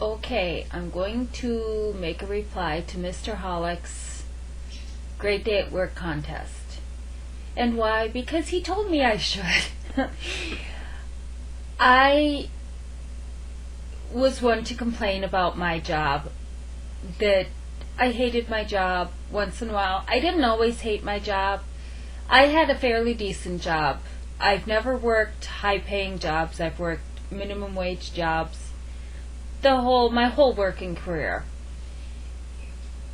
Okay, I'm going to make a reply to Mr. Hollik's Great Day at Work contest. And why? Because he told me I should. I was one to complain about my job, that I hated my job once in a while. I didn't always hate my job. I had a fairly decent job. I've never worked high-paying jobs. I've worked minimum wage jobs my whole working career.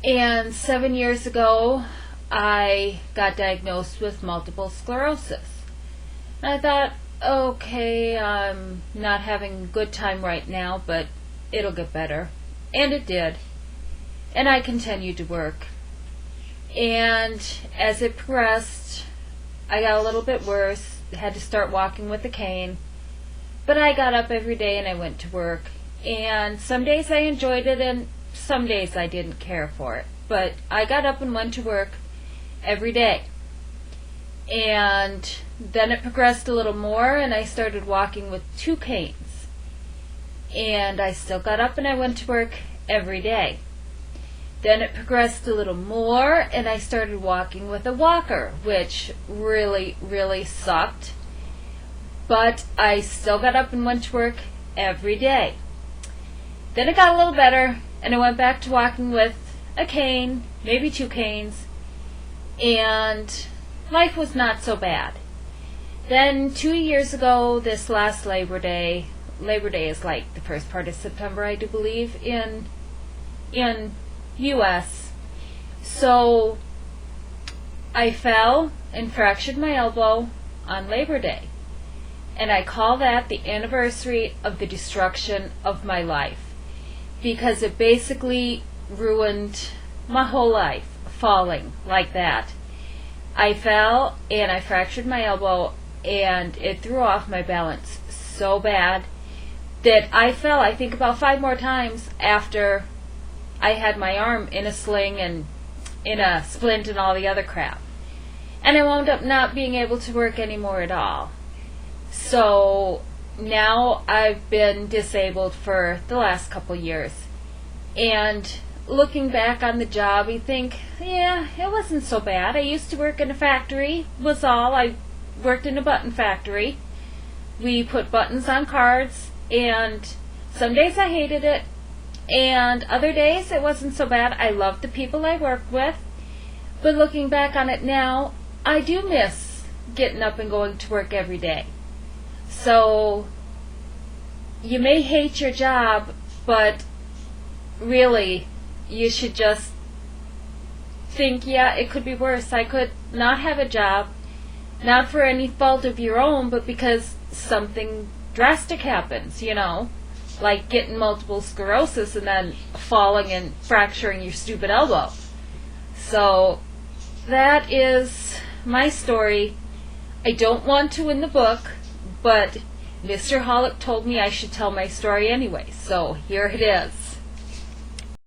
And 7 years ago, I got diagnosed with multiple sclerosis. And I thought, okay, I'm not having a good time right now, but it'll get better. And it did. And I continued to work. And as it progressed, I got a little bit worse, had to start walking with a cane. But I got up every day and I went to work. And some days I enjoyed it and some days I didn't care for it. But I got up and went to work every day. And then it progressed a little more and I started walking with 2 canes. And I still got up and I went to work every day. Then it progressed a little more and I started walking with a walker, which really, really sucked. But I still got up and went to work every day. Then it got a little better and I went back to walking with a cane, maybe 2 canes, and life was not so bad. Then 2 years ago, this last Labor Day is like the first part of September, I do believe, in U.S. So I fell and fractured my elbow on Labor Day. And I call that the anniversary of the destruction of my life, because it basically ruined my whole life, falling like that. I fell and I fractured my elbow and it threw off my balance so bad that I fell, I think, about 5 more times after I had my arm in a sling and in a splint and all the other crap. And I wound up not being able to work anymore at all. So now I've been disabled for the last couple years. And looking back on the job, you think, yeah, it wasn't so bad. I used to work in a factory, was all. I worked in a button factory. We put buttons on cards, and some days I hated it, and other days it wasn't so bad. I loved the people I worked with. But looking back on it now, I do miss getting up and going to work every day. So you may hate your job, but really you should just think, yeah, it could be worse. I could not have a job, not for any fault of your own, but because something drastic happens, like getting multiple sclerosis and then falling and fracturing your stupid elbow. So that is my story. I don't want to in the book, but Mr. Hollik told me I should tell my story anyway, so here it is.